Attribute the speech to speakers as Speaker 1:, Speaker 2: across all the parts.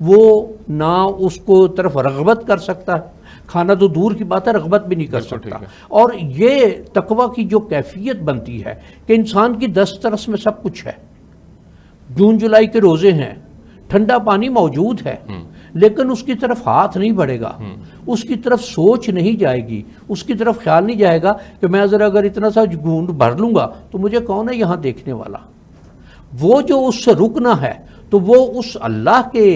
Speaker 1: وہ نہ اس کو طرف رغبت کر سکتا ہے، کھانا تو دور کی بات ہے، رغبت بھی نہیں کر سکتا۔ اور یہ تقویٰ کی جو کیفیت بنتی ہے کہ انسان کی دست رس میں سب کچھ ہے، جون جولائی کے روزے ہیں، ٹھنڈا پانی موجود ہے، لیکن اس کی طرف ہاتھ نہیں بڑھے گا، اس کی طرف سوچ نہیں جائے گی، اس کی طرف خیال نہیں جائے گا کہ میں اگر اتنا سا گھونٹ بھر لوں گا تو مجھے کون ہے یہاں دیکھنے والا۔ وہ جو اس سے رکنا ہے تو وہ اس اللہ کے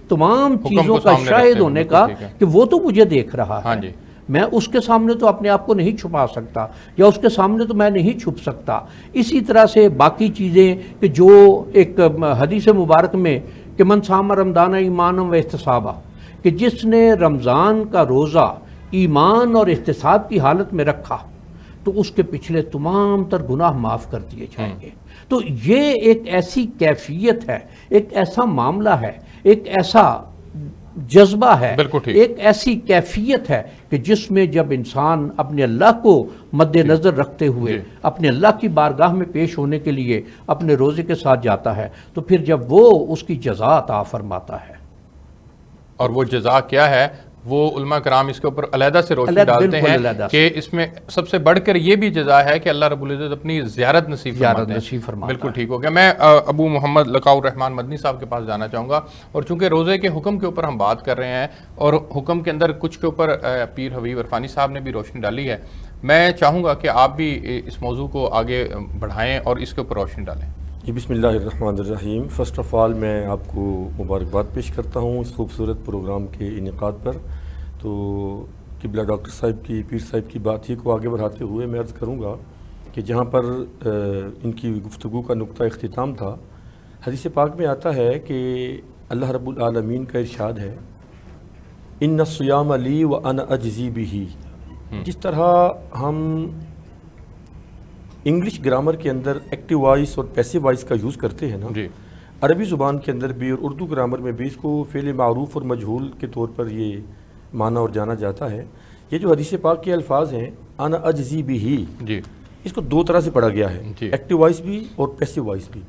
Speaker 1: تمام چیزوں کا شاہد ہونے کا کہ وہ تو مجھے دیکھ رہا ہے، میں اس کے سامنے تو اپنے آپ کو نہیں چھپا سکتا، یا اس کے سامنے تو میں نہیں چھپ سکتا۔ اسی طرح سے باقی چیزیں کہ جو ایک حدیث مبارک میں کہ من صام رمضان ایمانا و احتسابا، کہ جس نے رمضان کا روزہ ایمان اور احتساب کی حالت میں رکھا تو اس کے پچھلے تمام تر گناہ معاف کر دیے جائیں گے۔ تو یہ ایک ایسی کیفیت ہے، ایک ایسا معاملہ ہے، ایک ایسا جذبہ ہے، ایک ایسی کیفیت ہے کہ جس میں جب انسان اپنے اللہ کو مد نظر رکھتے ہوئے اپنے اللہ کی بارگاہ میں پیش ہونے کے لیے اپنے روزے کے ساتھ جاتا ہے تو پھر جب وہ اس کی جزا عطا فرماتا ہے۔
Speaker 2: اور وہ جزا کیا ہے وہ علماء کرام اس کے اوپر علیحدہ سے روشنی ڈالتے ہیں کہ اس میں سب سے بڑھ کر یہ بھی جزا ہے کہ اللہ رب العزت اپنی زیارت نصیب فرماتے ہیں۔ بالکل ٹھیک ہو گیا۔ میں ابو محمد لقاء الرحمن مدنی صاحب کے پاس جانا چاہوں گا، اور چونکہ روزے کے حکم کے اوپر ہم بات کر رہے ہیں اور حکم کے اندر کچھ کے اوپر پیر حبیب عرفانی صاحب نے بھی روشنی ڈالی ہے، میں چاہوں گا کہ آپ بھی اس موضوع کو آگے بڑھائیں اور اس کے اوپر روشنی ڈالیں۔
Speaker 3: جی بسم اللہ الرحمن الرحیم۔ فرسٹ آف آل میں آپ کو مبارکباد پیش کرتا ہوں اس خوبصورت پروگرام کے انعقاد پر۔ تو قبلہ ڈاکٹر صاحب کی، پیر صاحب کی بات ہی کو آگے بڑھاتے ہوئے میں عرض کروں گا کہ جہاں پر ان کی گفتگو کا نقطہ اختتام تھا، حدیث پاک میں آتا ہے کہ اللہ رب العالمین کا ارشاد ہے ان الصیام لی وانا اجزی بہ۔ جس طرح ہم انگلش گرامر کے اندر ایکٹیو وائس اور پیسو وائس کا یوز کرتے ہیں نا، عربی زبان کے اندر بھی اور اردو گرامر میں بھی اس کو فعل معروف اور مجہول کے طور پر یہ مانا اور جانا جاتا ہے۔ یہ جو حدیث پاک کے الفاظ ہیں انا اجزی بہ، اس کو دو طرح سے پڑھا گیا ہے، ایکٹیو وائس بھی اور پیسو وائس بھی۔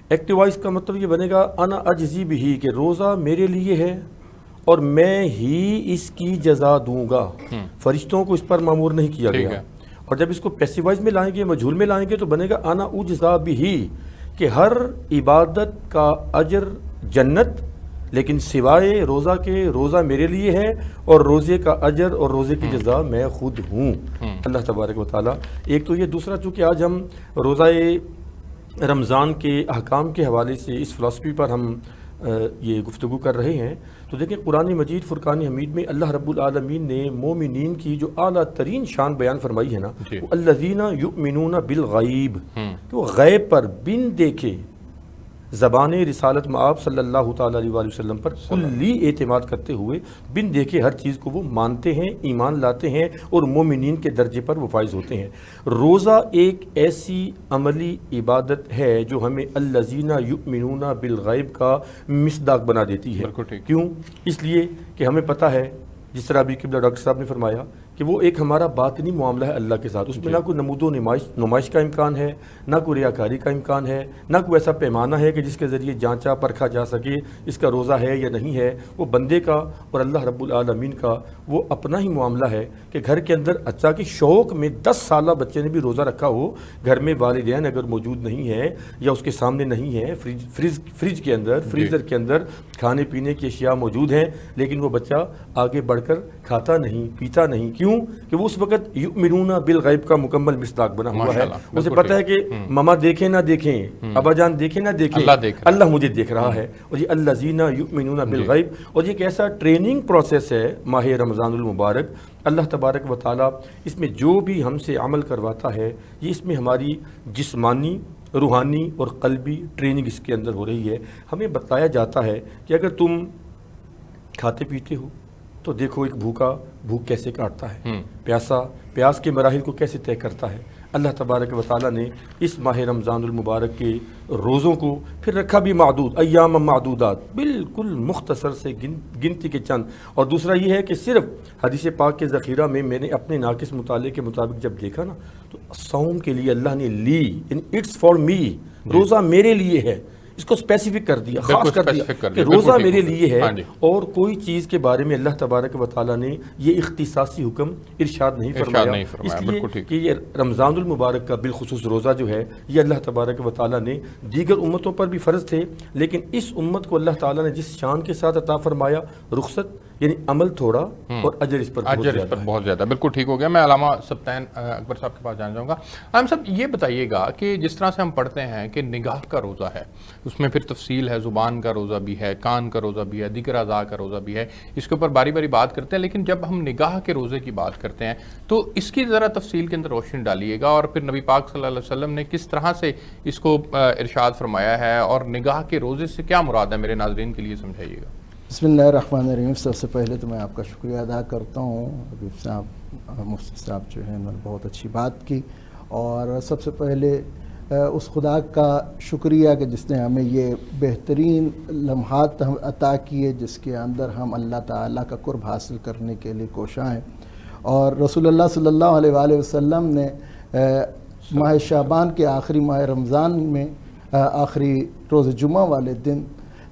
Speaker 3: ایکٹیو وائس کا مطلب یہ بنے گا انا اجزی بہ، کہ روزہ میرے لیے ہے اور میں ہی اس کی جزا دوں گا، فرشتوں کو اس پر مامور نہیں کیا گیا۔ اور جب اس کو پیسو وائز میں لائیں گے، مجہول میں لائیں گے، تو بنے گا انا اجزا بہ، کہ ہر عبادت کا اجر جنت، لیکن سوائے روزہ کے روزہ میرے لیے ہے اور روزے کا اجر اور روزے کی جزا میں خود ہوں، اللہ تبارک و تعالیٰ۔ ایک تو یہ، دوسرا چونکہ آج ہم روزہ رمضان کے احکام کے حوالے سے اس فلسفی پر ہم یہ گفتگو کر رہے ہیں، تو دیکھیں قرآن مجید فرقان حمید میں اللہ رب العالمین نے مومنین کی جو اعلیٰ ترین شان بیان فرمائی ہے نا، وہ الذین یؤمنون بالغیب، کہ وہ غیب پر بن دیکھے زبان رسالت مآب صلی اللہ تعالیٰ علیہ وآلہ وسلم پر کلی اعتماد کرتے ہوئے بن دیکھے ہر چیز کو وہ مانتے ہیں، ایمان لاتے ہیں اور مومنین کے درجے پر وہ فائز ہوتے ہیں۔ روزہ ایک ایسی عملی عبادت ہے جو ہمیں الذین یؤمنون بالغیب کا مصداق بنا دیتی ہے۔ کیوں؟ اس لیے کہ ہمیں پتہ ہے، جس طرح ابھی قبلہ ڈاکٹر صاحب نے فرمایا کہ وہ ایک ہمارا باطنی معاملہ ہے اللہ کے ساتھ، اس میں نہ کوئی نمود و نمائش کا امکان ہے، نہ کوئی ریاکاری کا امکان ہے، نہ کوئی ایسا پیمانہ ہے کہ جس کے ذریعے جانچا پرکھا جا سکے اس کا روزہ ہے یا نہیں ہے۔ وہ بندے کا اور اللہ رب العالمین کا وہ اپنا ہی معاملہ ہے کہ گھر کے اندر اچھا کہ شوق میں 10 سالہ بچے نے بھی روزہ رکھا ہو، گھر میں والدین اگر موجود نہیں ہے یا اس کے سامنے نہیں ہے، فریج کے اندر، فریزر کے اندر کھانے پینے کی اشیاء موجود ہیں، لیکن وہ بچہ آگے بڑھ کر کھاتا نہیں، پیتا نہیں۔ کیوں؟ کہ وہ اس وقت یؤمنون بالغیب کا مکمل مصداق بنا ہوا ہے۔ اسے پتہ ہے کہ ماما دیکھیں نہ دیکھیں، ابا جان دیکھیں نہ دیکھیں، اللہ مجھے دیکھ رہا ہے۔ اور یہ الذین یؤمنون بالغیب، اور یہ ایک ایسا ٹریننگ پروسیس ہے ماہ رمضان المبارک۔ اللہ تبارک و تعالیٰ اس میں جو بھی ہم سے عمل کرواتا ہے، یہ اس میں ہماری جسمانی، روحانی اور قلبی ٹریننگ اس کے اندر ہو رہی ہے۔ ہمیں بتایا جاتا ہے کہ اگر تم کھاتے پیتے ہو تو دیکھو ایک بھوکا بھوک کیسے کاٹتا ہے، پیاسا پیاس کے مراحل کو کیسے طے کرتا ہے۔ اللہ تبارک و تعالیٰ نے اس ماہ رمضان المبارک کے روزوں کو پھر رکھا بھی معدود، ایام معدودات، بالکل مختصر سے گنتی کے چند۔ اور دوسرا یہ ہے کہ صرف حدیث پاک کے ذخیرہ میں نے اپنے ناقص مطالعے کے مطابق جب دیکھا نا، تو صوم کے لیے اللہ نے لی، اٹس فار می، روزہ میرے لیے ہے، اس کو اسپیسیفک کر دیا،
Speaker 2: بالکل
Speaker 3: خاص کر دیا
Speaker 2: specific کر
Speaker 3: کہ
Speaker 2: دیا،
Speaker 3: روزہ
Speaker 2: بالکل
Speaker 3: میرے
Speaker 2: ٹھیک
Speaker 3: لیے ہے،
Speaker 2: ہاں جی۔
Speaker 3: اور کوئی چیز کے بارے میں اللہ تبارک و تعالیٰ نے یہ اختصاصی حکم ارشاد نہیں فرمایا، اس لیے
Speaker 2: بالکل ٹھیک۔
Speaker 3: کہ یہ رمضان المبارک کا بالخصوص روزہ جو ہے یہ اللہ تبارک و تعالیٰ نے دیگر امتوں پر بھی فرض تھے، لیکن اس امت کو اللہ تعالیٰ نے جس شان کے ساتھ عطا فرمایا رخصت، یعنی عمل تھوڑا اور اجر اس پر
Speaker 2: بہت زیادہ، بالکل ٹھیک ہو گیا۔ میں علامہ سبطین اکبر صاحب کے پاس جانا چاہوں گا۔ علامہ صاحب یہ بتائیے گا کہ جس طرح سے ہم پڑھتے ہیں کہ نگاہ کا روزہ ہے، اس میں پھر تفصیل ہے، زبان کا روزہ بھی ہے، کان کا روزہ بھی ہے، دیگر اعضاء کا روزہ بھی ہے، اس کے اوپر باری باری بات کرتے ہیں، لیکن جب ہم نگاہ کے روزے کی بات کرتے ہیں تو اس کی ذرا تفصیل کے اندر روشنی ڈالیے گا، اور پھر نبی پاک صلی اللہ علیہ وسلم نے کس طرح سے اس کو ارشاد فرمایا ہے، اور نگاہ کے روزے سے کیا مراد ہے، میرے ناظرین کے لیے سمجھائیے گا۔
Speaker 4: بسم اللہ الرحمن الرحیم۔ سب سے پہلے تو میں آپ کا شکریہ ادا کرتا ہوں، حبیب صاحب، مفتی صاحب جو ہیں انہوں نے بہت اچھی بات کی، اور سب سے پہلے اس خدا کا شکریہ کہ جس نے ہمیں یہ بہترین لمحات عطا کیے جس کے اندر ہم اللہ تعالیٰ کا قرب حاصل کرنے کے لیے کوشاں ہیں۔ اور رسول اللہ صلی اللہ علیہ وآلہ وسلم نے ماہ شعبان کے آخری ماہ رمضان میں آخری روز جمعہ والے دن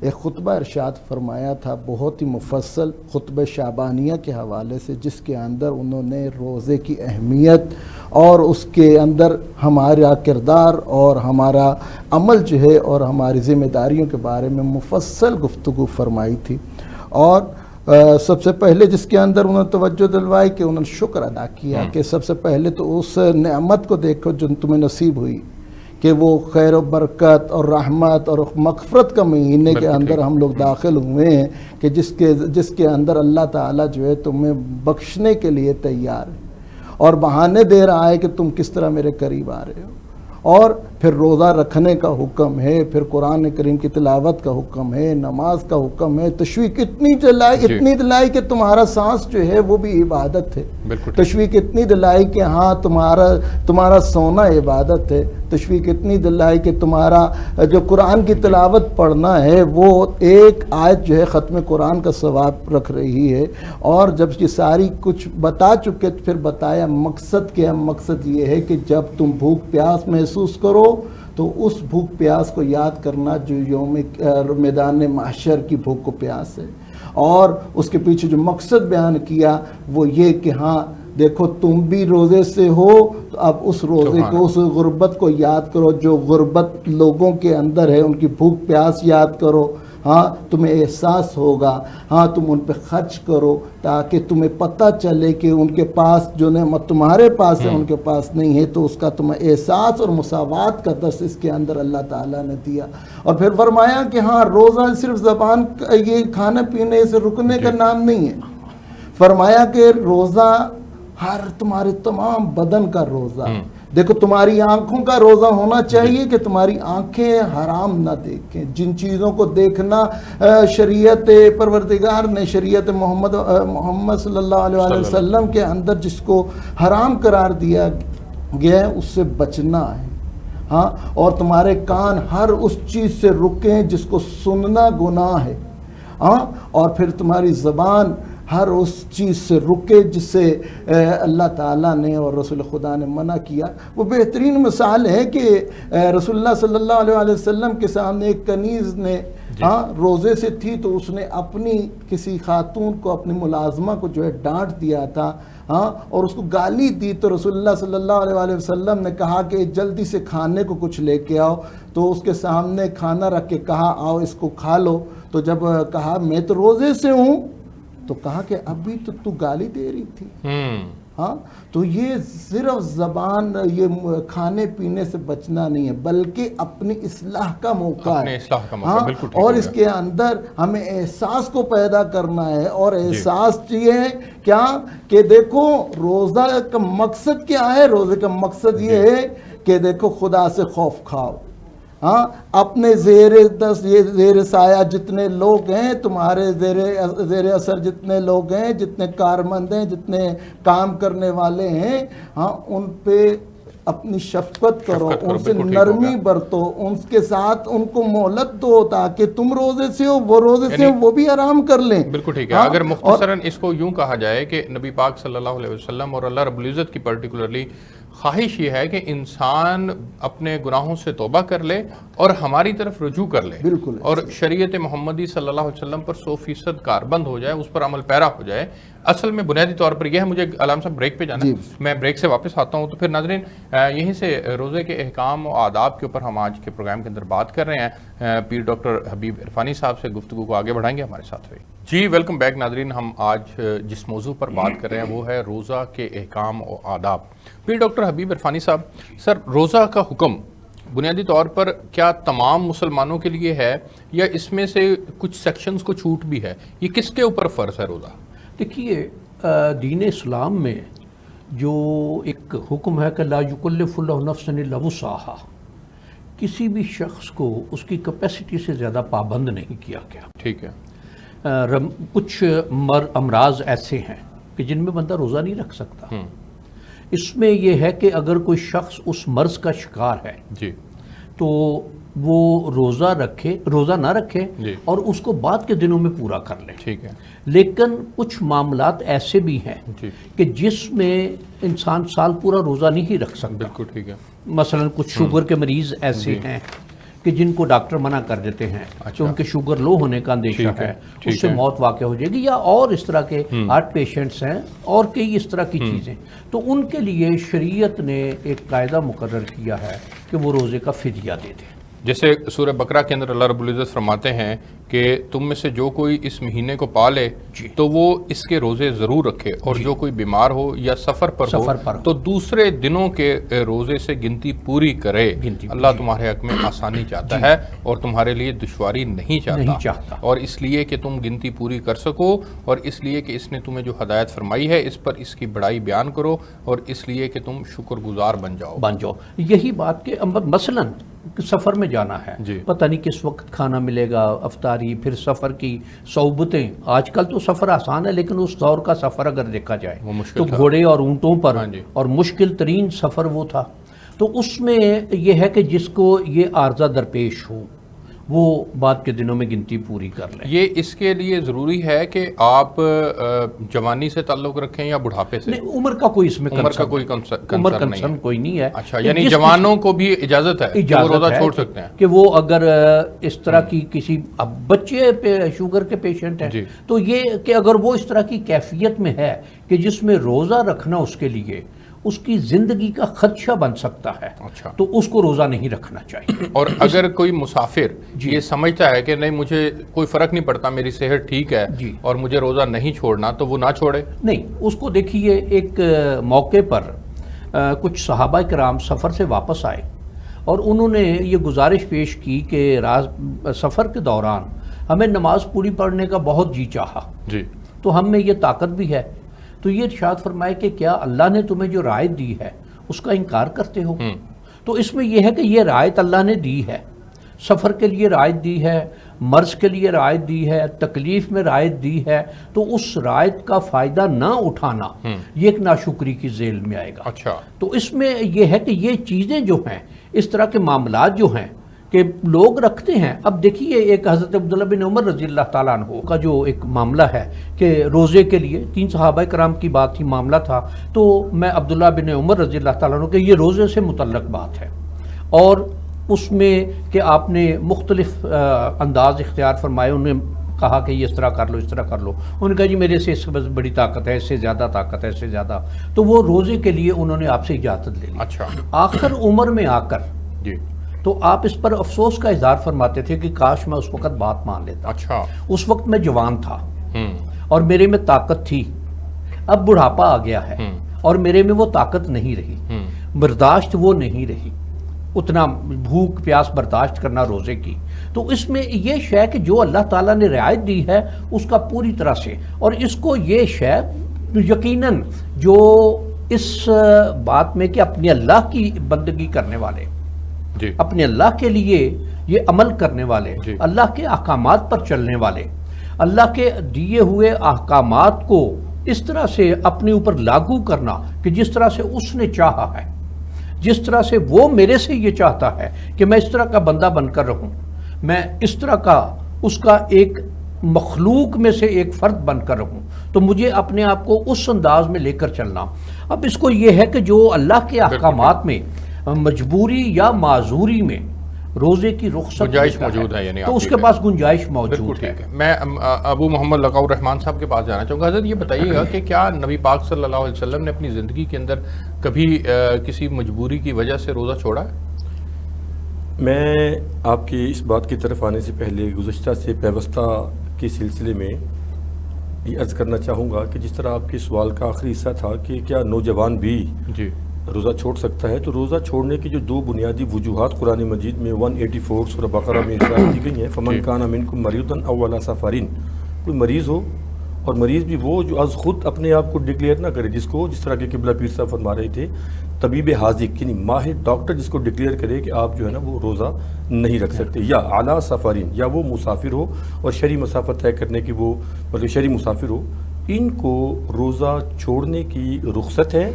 Speaker 4: ایک خطبہ ارشاد فرمایا تھا، بہت ہی مفصل خطبہ شعبانیہ کے حوالے سے، جس کے اندر انہوں نے روزے کی اہمیت اور اس کے اندر ہمارا کردار اور ہمارا عمل جو ہے اور ہماری ذمہ داریوں کے بارے میں مفصل گفتگو فرمائی تھی۔ اور سب سے پہلے جس کے اندر انہوں نے توجہ دلوائی کہ انہوں نے شکر ادا کیا کہ سب سے پہلے تو اس نعمت کو دیکھو جو تمہیں نصیب ہوئی، کہ وہ خیر و برکت اور رحمت اور مغفرت کا مہینے کے اندر ہم لوگ داخل ہوئے ہیں، کہ جس کے اندر اللہ تعالیٰ جو ہے تمہیں بخشنے کے لیے تیار ہے اور بہانے دے رہا ہے کہ تم کس طرح میرے قریب آ رہے ہو۔ اور پھر روزہ رکھنے کا حکم ہے، پھر قرآن کریم کی تلاوت کا حکم ہے، نماز کا حکم ہے، تشویق اتنی دلائی کہ تمہارا سانس جو ہے وہ بھی عبادت ہے، تشویق اتنی دلائی کہ ہاں تمہارا سونا عبادت ہے، تشویق اتنی دلائی کہ تمہارا جو قرآن کی تلاوت پڑھنا ہے وہ ایک آیت جو ہے ختم قرآن کا ثواب رکھ رہی ہے۔ اور جب یہ ساری کچھ بتا چکے تو پھر بتایا مقصد کیا، مقصد یہ ہے کہ جب تم بھوک پیاس محسوس کرو تو اس بھوک پیاس کو یاد کرنا جو یوم میدان محشر کی بھوک و پیاس ہے، اور اس کے پیچھے جو مقصد بیان کیا وہ یہ کہ ہاں دیکھو تم بھی روزے سے ہو، تو اب اس روزے کو، اس غربت کو یاد کرو جو غربت لوگوں کے اندر ہے، ان کی بھوک پیاس یاد کرو، ہاں تمہیں احساس ہوگا، ہاں تم ان پہ خرچ کرو تاکہ تمہیں پتہ چلے کہ ان کے پاس جو نعمت تمہارے پاس ہے ان کے پاس نہیں ہے، تو اس کا تمہیں احساس اور مساوات کا درس اس کے اندر اللہ تعالیٰ نے دیا۔ اور پھر فرمایا کہ ہاں روزہ صرف زبان یہ کھانے پینے سے رکنے کا نام نہیں ہے، فرمایا کہ روزہ ہر تمہارے تمام بدن کا روزہ، دیکھو تمہاری آنکھوں کا روزہ ہونا چاہیے کہ تمہاری آنکھیں حرام نہ دیکھیں، جن چیزوں کو دیکھنا شریعت پروردگار نے، شریعت محمد صلی اللہ علیہ وسلم کے اندر جس کو حرام قرار دیا گیا ہے اس سے بچنا ہے، ہاں، اور تمہارے کان ہر اس چیز سے رکیں جس کو سننا گناہ ہے، ہاں، اور پھر تمہاری زبان ہر اس چیز سے رکے جس سے اللہ تعالیٰ نے اور رسول خدا نے منع کیا۔ وہ بہترین مثال ہے کہ رسول اللہ صلی اللہ علیہ وسلم کے سامنے ایک کنیز نے روزے سے تھی تو اس نے اپنی کسی خاتون کو، اپنی ملازمہ کو جو ہے ڈانٹ دیا تھا، اور اس کو گالی دی، تو رسول اللہ صلی اللہ علیہ وسلم نے کہا کہ جلدی سے کھانے کو کچھ لے کے آؤ، تو اس کے سامنے کھانا رکھ کے کہا آؤ اس کو کھا لو، تو جب کہا میں تو روزے سے ہوں، تو کہا کہ ابھی تو گالی دے رہی تھی، ہاں، تو یہ صرف زبان یہ کھانے پینے سے بچنا نہیں ہے بلکہ اپنی اصلاح کا موقع ہے، ہاں، اور اس کے اندر ہمیں احساس کو پیدا کرنا ہے، اور احساس یہ ہے کیا کہ دیکھو روزہ کا مقصد کیا ہے، روزے کا مقصد یہ ہے کہ دیکھو خدا سے خوف کھاؤ، ہاں، اپنے زیر سایہ جتنے لوگ ہیں، تمہارے زیر اثر جتنے لوگ ہیں، جتنے کارمند ہیں، جتنے کام کرنے والے ہیں، ہاں، ان پہ اپنی شفقت کرو، ان سے نرمی برتو، ان کے ساتھ ان کو مہلت دو تاکہ تم روزے سے ہو، وہ روزے سے ہو، وہ بھی آرام کر لیں۔
Speaker 2: بالکل ٹھیک ہے۔ اگر مختصراً اس کو یوں کہا جائے کہ نبی پاک صلی اللہ علیہ وسلم اور اللہ رب العزت کی پرٹیکولرلی خواہش یہ ہے کہ انسان اپنے گناہوں سے توبہ کر لے اور ہماری طرف رجوع کر لے،
Speaker 4: بالکل،
Speaker 2: اور شریعت محمدی صلی اللہ علیہ وسلم پر 100% کاربند ہو جائے، اس پر عمل پیرا ہو جائے۔ اصل میں بنیادی طور پر یہ ہے۔ مجھے علام صاحب بریک پہ جانا ہے، میں بریک سے واپس آتا ہوں۔ تو پھر ناظرین یہیں سے روزے کے احکام و آداب کے اوپر ہم آج کے پروگرام کے اندر بات کر رہے ہیں۔ پیر ڈاکٹر حبیب عرفانی صاحب سے گفتگو کو آگے بڑھائیں گے، ہمارے ساتھ رہیے۔ جی ویلکم بیک ناظرین، ہم آج جس موضوع پر بات کر رہے ہیں وہ ہے روزہ کے احکام و آداب۔ پیر ڈاکٹر حبیب عرفانی صاحب، سر روزہ کا حکم بنیادی طور پر کیا تمام مسلمانوں کے لیے ہے یا اس میں سے کچھ سیکشنز کو چھوٹ بھی ہے؟ یہ کس کے اوپر فرض ہے روزہ؟
Speaker 1: دیکھیے، دین اسلام میں جو ایک حکم ہے کہ لا یکلف اللہ نفسا الا وسعہا، کسی بھی شخص کو اس کی کیپیسٹی سے زیادہ پابند نہیں کیا گیا۔
Speaker 2: ٹھیک ہے۔
Speaker 1: کچھ امراض ایسے ہیں کہ جن میں بندہ روزہ نہیں رکھ سکتا۔ اس میں یہ ہے کہ اگر کوئی شخص اس مرض کا شکار ہے
Speaker 2: جی
Speaker 1: تو وہ روزہ نہ رکھے
Speaker 2: جی،
Speaker 1: اور اس کو بعد کے دنوں میں پورا کر لے۔
Speaker 2: ٹھیک ہے۔
Speaker 1: لیکن کچھ معاملات ایسے بھی ہیں
Speaker 2: جی
Speaker 1: کہ جس میں انسان سال پورا روزہ نہیں رکھ سکتا۔
Speaker 2: بالکل ٹھیک ہے۔
Speaker 1: مثلا کچھ شوگر کے مریض ایسے ہیں کہ جن کو ڈاکٹر منع کر دیتے ہیں کہ ان کے شوگر لو ہونے کا اندیشہ ہے، اس سے موت واقع ہو جائے گی، یا اور اس طرح کے ہارٹ پیشنٹس ہیں اور کئی اس طرح کی چیزیں، تو ان کے لیے شریعت نے ایک قاعدہ مقرر کیا ہے کہ وہ روزے کا فدیہ دے دیں۔
Speaker 2: جیسے سورہ بقرہ کے اندر اللہ رب العزت فرماتے ہیں کہ تم میں سے جو کوئی اس مہینے کو پالے تو وہ اس کے روزے ضرور رکھے، اور جو کوئی بیمار ہو یا سفر پر ہو تو دوسرے دنوں کے روزے سے گنتی پوری کرے۔ اللہ تمہارے حق میں آسانی چاہتا ہے اور تمہارے لیے دشواری نہیں چاہتا، اور اس لیے کہ تم گنتی پوری کر سکو، اور اس لیے کہ اس نے تمہیں جو ہدایت فرمائی ہے اس پر اس کی بڑائی بیان کرو، اور اس لیے کہ تم شکر گزار بن جاؤ۔
Speaker 1: یہی بات کہ مثلا سفر میں جانا ہے، پتہ نہیں کس وقت کھانا ملے گا، افطاری، پھر سفر کی صعوبتیں۔ آج کل تو سفر آسان ہے، لیکن اس دور کا سفر اگر دیکھا جائے تو گھوڑے اور اونٹوں پر، اور مشکل ترین سفر وہ تھا۔ تو اس میں یہ ہے کہ جس کو یہ عارضہ درپیش ہو وہ بعد کے دنوں میں گنتی پوری کر لیں۔
Speaker 2: یہ اس کے لیے ضروری ہے کہ آپ جوانی سے تعلق رکھیں یا بڑھاپے سے؟
Speaker 1: نہیں، عمر کا کوئی اس میں
Speaker 2: کنسرن
Speaker 1: کوئی نہیں ہے۔
Speaker 2: اچھا، یعنی جوانوں کو بھی اجازت ہے کہ وہ روزہ چھوڑ سکتے ہیں
Speaker 1: کہ وہ اگر اس طرح کی کسی، اب بچے شوگر کے پیشنٹ ہیں تو یہ کہ اگر وہ اس طرح کی کیفیت میں ہے کہ جس میں روزہ رکھنا اس کے لیے اس کی زندگی کا خدشہ بن سکتا ہے، تو اس کو روزہ نہیں رکھنا چاہیے۔
Speaker 2: اور اگر کوئی مسافر یہ سمجھتا ہے کہ نہیں مجھے کوئی فرق نہیں پڑتا، میری صحت ٹھیک ہے اور مجھے روزہ نہیں چھوڑنا، تو وہ نہ چھوڑے؟
Speaker 1: نہیں، اس کو دیکھیے، ایک موقع پر کچھ صحابہ کرام سفر سے واپس آئے اور انہوں نے یہ گزارش پیش کی کہ سفر کے دوران ہمیں نماز پوری پڑھنے کا بہت جی چاہا، تو ہم میں یہ طاقت بھی ہے، تو یہ ارشاد فرمائے کہ کیا اللہ نے تمہیں جو رعایت دی ہے اس کا انکار کرتے ہو؟ تو اس میں یہ ہے کہ یہ رعایت اللہ نے دی ہے، سفر کے لیے رعایت دی ہے، مرض کے لیے رعایت دی ہے، تکلیف میں رعایت دی ہے، تو اس رعایت کا فائدہ نہ اٹھانا یہ ایک ناشکری کی ذیل میں آئے گا۔
Speaker 2: اچھا،
Speaker 1: تو اس میں یہ ہے کہ یہ چیزیں جو ہیں، اس طرح کے معاملات جو ہیں کہ لوگ رکھتے ہیں۔ اب دیکھیے، ایک حضرت عبداللہ بن عمر رضی اللہ تعالیٰ عنہ کا جو ایک معاملہ ہے کہ روزے کے لیے 3 صحابہ کرام کی بات تھی، معاملہ تھا، تو میں عبداللہ بن عمر رضی اللہ تعالیٰ عنہ کہ یہ روزے سے متعلق بات ہے، اور اس میں کہ آپ نے مختلف انداز اختیار فرمائے، انہوں نے کہا کہ یہ اس طرح کر لو، اس طرح کر لو، انہوں نے کہا جی میرے سے اس سے بڑی طاقت ہے، اس سے زیادہ طاقت ہے، اس سے زیادہ، تو وہ روزے کے لیے انہوں نے آپ سے اجازت لے لی۔
Speaker 2: اچھا،
Speaker 1: آخر عمر میں آ کر تو آپ اس پر افسوس کا اظہار فرماتے تھے کہ کاش میں اس وقت بات مان لیتا۔
Speaker 2: اچھا،
Speaker 1: اس وقت میں جوان تھا اور میرے میں طاقت تھی، اب بڑھاپا آ گیا ہے اور میرے میں وہ طاقت نہیں رہی، برداشت وہ نہیں رہی، اتنا بھوک پیاس برداشت کرنا روزے کی۔ تو اس میں یہ شے کہ جو اللہ تعالیٰ نے رعایت دی ہے اس کا پوری طرح سے، اور اس کو یہ شے یقیناً جو اس بات میں کہ اپنے اللہ کی بندگی کرنے والے، اپنے اللہ کے لیے یہ عمل کرنے والے، اللہ کے احکامات پر چلنے والے، اللہ کے دیے ہوئے احکامات کو اس طرح سے اپنے اوپر لاگو کرنا کہ جس طرح سے اس نے چاہا ہے، جس طرح سے وہ میرے سے یہ چاہتا ہے کہ میں اس طرح کا بندہ بن کر رہوں، میں اس طرح کا اس کا ایک مخلوق میں سے ایک فرد بن کر رہوں، تو مجھے اپنے آپ کو اس انداز میں لے کر چلنا. اب اس کو یہ ہے کہ جو اللہ کے احکامات میں مجبوری یا معذوری میں روزے کی رخصت
Speaker 2: گنجائش موجود ہے، یعنی
Speaker 1: تو اس کے پاس گنجائش موجود ہے.
Speaker 2: میں ابو محمد لقاء الرحمان صاحب کے پاس جانا چاہوں گا. حضرت یہ بتائیے گا کہ کیا نبی پاک صلی اللہ علیہ وسلم نے اپنی زندگی کے اندر کبھی کسی مجبوری کی وجہ سے روزہ چھوڑا ہے؟
Speaker 3: میں آپ کی اس بات کی طرف آنے سے پہلے گزشتہ سے پیوستہ کے سلسلے میں یہ عرض کرنا چاہوں گا کہ جس طرح آپ کے سوال کا آخری حصہ تھا کہ کیا نوجوان بھی
Speaker 2: جی
Speaker 3: روزہ چھوڑ سکتا ہے، تو روزہ چھوڑنے کی جو دو بنیادی وجوہات قرآن مجید میں 184 سورہ بقرہ میں ارشاد دی گئی ہیں، فمن کان منکم مریضا او علی سفر، کوئی مریض ہو، اور مریض بھی وہ جو از خود اپنے آپ کو ڈکلیئر نہ کرے، جس طرح کہ قبلہ پیر صاحب فرما رہے تھے، طبیب حاذق یعنی ماہر ڈاکٹر جس کو ڈکلیئر کرے کہ آپ جو ہے نا وہ روزہ نہیں رکھ سکتے، یا اعلیٰ سفرین، یا وہ مسافر ہو اور شرعی مسافت طے کرنے کی وہ مطلب شرعی مسافر ہو، ان کو روزہ چھوڑنے کی رخصت ہے.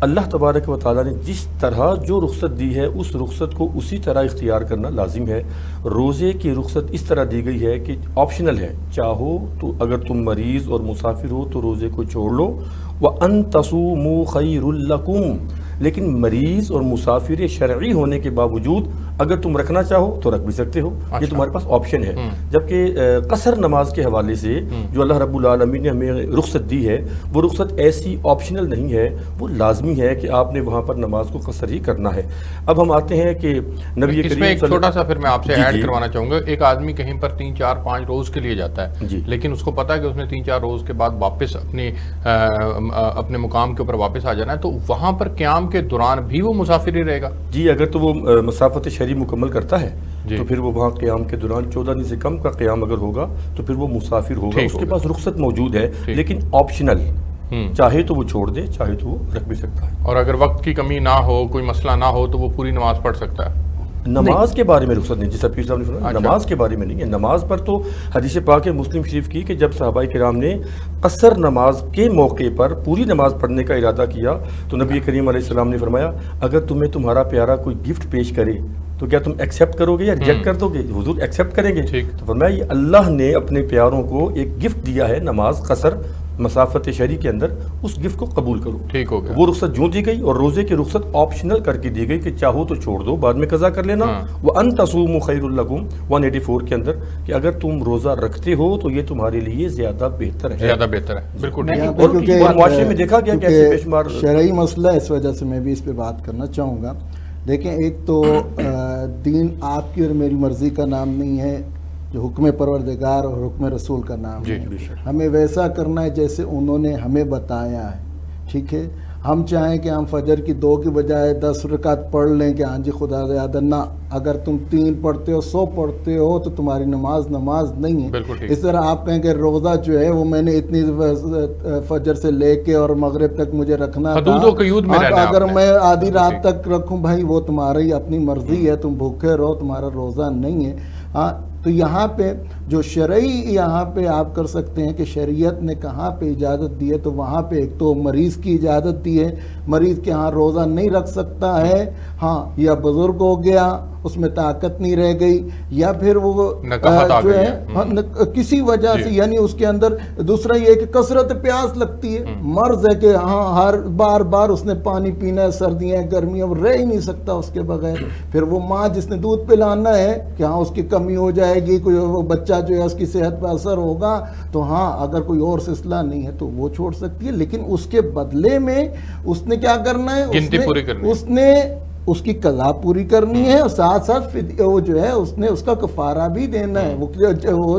Speaker 3: اللہ تبارک و تعالیٰ نے جس طرح جو رخصت دی ہے اس رخصت کو اسی طرح اختیار کرنا لازم ہے. روزے کی رخصت اس طرح دی گئی ہے کہ آپشنل ہے، چاہو تو اگر تم مریض اور مسافر ہو تو روزے کو چھوڑ لو، وَأَن تَصُومُوا خَيْرٌ لَكُمْ، لیکن مریض اور مسافر شرعی ہونے کے باوجود اگر تم رکھنا چاہو تو رکھ بھی سکتے ہو، یہ تمہارے پاس آپشن ہے. جبکہ قصر نماز کے حوالے سے جو اللہ رب العالمین نے ہمیں رخصت دی ہے، وہ رخصت ایسی آپشنل نہیں ہے، وہ لازمی ہے کہ آپ نے وہاں پر نماز کو قصر ہی کرنا ہے. اب ہم آتے ہیں کہ نبی
Speaker 2: اس میں ایک چھوٹا سا پھر میں آپ سے ایڈ کروانا چاہوں گا. ایک آدمی کہیں پر 3 4 5 روز کے لیے جاتا ہے، لیکن اس کو پتا ہے کہ اس نے 3 4 روز کے بعد واپس اپنے مقام کے اوپر واپس آ جانا ہے، تو وہاں پر قیام کے دوران بھی وہ مسافر ہی رہے گا؟
Speaker 3: جی، اگر تو وہ مسافت شرعی مکمل کرتا ہے تو پھر وہ وہاں قیام کے دوران 14 دن سے کم کا قیام اگر ہوگا تو پھر وہ مسافر ہوگا. اس کے پاس رخصت موجود ہے لیکن آپشنل، چاہے تو وہ چھوڑ دے، چاہے تو وہ رکھ بھی سکتا ہے.
Speaker 2: اور اگر وقت کی کمی نہ ہو، کوئی مسئلہ نہ ہو، تو وہ پوری نماز پڑھ سکتا ہے.
Speaker 3: نماز کے بارے میں رخصت نہیں، جیسا پیر صاحب نے فرمایا نماز کے بارے میں نہیں ہے. نماز پر تو حدیث پاک ہے مسلم شریف کی کہ جب صحابہ کرام نے قصر نماز کے موقع پر پوری نماز پڑھنے کا ارادہ کیا تو نبی کریم علیہ السلام نے فرمایا اگر تمہیں تمہارا پیارا کوئی گفٹ پیش کرے تو کیا تم ایکسیپٹ کرو گے یا ریجیکٹ کر دو گے؟ حضور ایکسیپٹ کریں گے. تو فرمایا یہ اللہ نے اپنے پیاروں کو ایک گفٹ دیا ہے، نماز قصر مسافت شرعی کے اندر، اس گفٹ کو قبول کرو.
Speaker 2: ٹھیک ہو گیا.
Speaker 3: وہ رخصت جو دی گئی، اور روزے کی رخصت آپشنل کر کے دی گئی کہ چاہو تو چھوڑ دو، بعد میں قضا کر لینا. وَأَن تَصُومُوا خَيْرٌ لَكُمْ 184 کے اندر کہ اگر تم روزہ رکھتے ہو تو یہ تمہارے لیے زیادہ بہتر ہے.
Speaker 2: زیادہ بہتر ہے، بالکل.
Speaker 3: اور معاشرے میں دیکھا گیا کیسے بے شمار
Speaker 4: شرعی مسئلہ، اس وجہ سے میں بھی اس پہ بات کرنا چاہوں گا. دیکھیں، ایک تو دین آپ کی اور میری مرضی کا نام نہیں ہے، جو حکم پروردگار اور حکم رسول کا نام ہے. ہمیں ویسا کرنا ہے جیسے انہوں نے ہمیں بتایا ہے. ٹھیک ہے، ہم چاہیں کہ ہم فجر کی 2 کی بجائے 10 رکعت پڑھ لیں کہ ہاں جی خدا زیادہ نہ، اگر تم 3 پڑھتے ہو 100 پڑھتے ہو تو تمہاری نماز نہیں ہے. اس طرح آپ کہیں کہ روزہ جو ہے وہ میں نے اتنی فجر سے لے کے اور مغرب تک مجھے رکھنا تھا، اگر میں آدھی رات تک رکھوں بھائی وہ تمہاری اپنی مرضی ہے، تم بھوکے رہو، تمہارا روزہ نہیں ہے. ہاں، تو یہاں پہ جو شرعی یہاں پہ آپ کر سکتے ہیں کہ شریعت نے کہاں پہ اجازت دی ہے، تو وہاں پہ ایک تو مریض کی اجازت دی ہے، مریض کے ہاں روزہ نہیں رکھ سکتا ہے، ہاں یا بزرگ ہو گیا اس میں طاقت نہیں رہ گئی، یا پھر وہ جو ہے کسی وجہ سے، یعنی اس کے اندر دوسرا یہ کہ کثرت پیاس لگتی ہے، مرض ہے کہ ہاں ہر بار اس نے پانی پینا ہے، سردیاں گرمیاں، وہ رہ ہی نہیں سکتا اس کے بغیر. پھر وہ ماں جس نے دودھ پلانا ہے کہ ہاں اس کی کمی ہو جائے گی، کوئی وہ بچہ جو ہے اس کی صحت پر اثر ہوگا، تو ہاں اگر کوئی اور سلسلہ نہیں ہے تو وہ چھوڑ سکتی ہے. لیکن اس کے بدلے میں اس نے کیا کرنا ہے، اس نے اس کی قضا پوری کرنی ہے، اور ساتھ ساتھ وہ جو ہے اس نے اس کا کفارہ بھی دینا ہے. وہ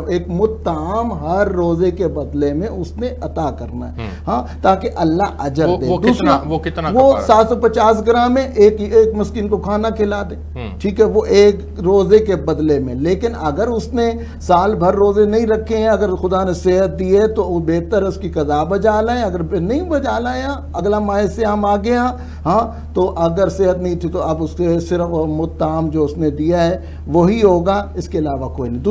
Speaker 4: ایک مطعم ہر روزے کے بدلے میں اس نے عطا کرنا ہے، ہاں، تاکہ اللہ اجر دے. وہ 750 گرام ہے، ایک مسکین کو کھانا کھلا دے. ٹھیک ہے، وہ ایک روزے کے بدلے میں. لیکن اگر اس نے سال بھر روزے نہیں رکھے ہیں، اگر خدا نے صحت دی ہے تو وہ بہتر اس کی قضا بجا لائیں. اگر نہیں بجا لایا، اگلا ماہ سے ہم آ گیا، ہاں، تو اگر صحت نہیں تھی تو اب اس کے صرف مطعم جو اس نے دیا ہے وہی ہوگا، اس کے علاوہ کوئی نہیں.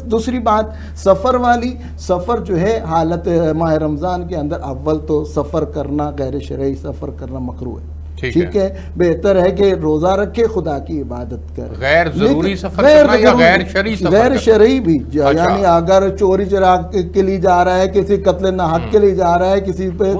Speaker 4: دوسری بات سفر والی، سفر جو ہے حالت ماہ رمضان کے اندر اول تو سفر کرنا، غیر شرعی سفر کرنا مکروہ ہے. ٹھیک ہے، بہتر ہے کہ روزہ رکھے، خدا کی عبادت کرے.
Speaker 2: غیر ضروری سفر کرنا یا غیر شرعی سفر
Speaker 4: غیر شرعی بھی، یعنی اگر چوری چرا کے لیے جا رہا ہے، کسی قتل ناحق کے لیے جا رہا ہے، کسی پہ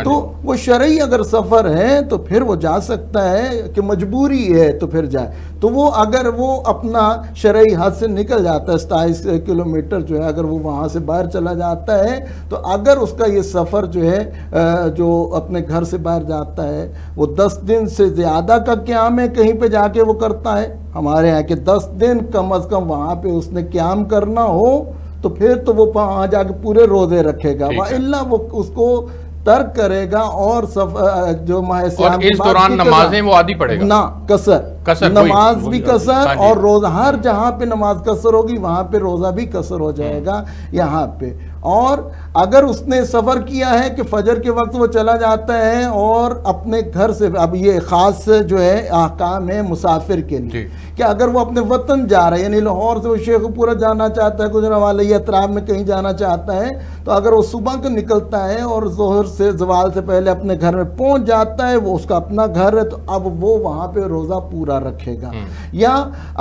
Speaker 4: تو وہ شرعی اگر سفر ہے تو پھر وہ جا سکتا ہے، کہ مجبوری ہے تو پھر جائے. تو وہ اگر وہ اپنا شرعی حد سے نکل جاتا ہے 27 کلومیٹر جو ہے، اگر وہ وہاں سے باہر چلا جاتا ہے، تو اگر اس کا یہ سفر جو ہے جو اپنے گھر سے باہر جاتا ہے وہ 10 دن سے زیادہ کا قیام ہے، کہیں پہ جا کے وہ کرتا ہے، ہمارے یہاں کہ 10 دن کم از کم وہاں پہ اس نے قیام کرنا ہو، تو پھر تو وہ وہاں جا کے پورے روزے رکھے گا، وَإِلَّا وہ اس کو ترک کرے گا. اور جو ماہ سیام
Speaker 2: اس دوران نمازیں وہ عادی پڑھے گا،
Speaker 4: نہ قصر، نماز بھی قصر، اور روزہ ہر جہاں پہ نماز قصر ہوگی وہاں پہ روزہ بھی قصر ہو جائے گا یہاں پہ. اور اگر اس نے سفر کیا ہے کہ فجر کے وقت وہ چلا جاتا ہے اور اپنے گھر سے، اب یہ خاص جو ہے احکام ہے مسافر کے لیے، کہ اگر وہ اپنے وطن جا رہا ہے، یعنی لاہور سے وہ شیخ پورا جانا چاہتا ہے، گجرانوالہ یا اطراف میں کہیں جانا چاہتا ہے، تو اگر وہ صبح کو نکلتا ہے اور ظہر سے زوال سے پہلے اپنے گھر میں پہنچ جاتا ہے، وہ اس کا اپنا گھر ہے، تو اب وہ وہاں پہ روزہ پورا رکھے گا. یا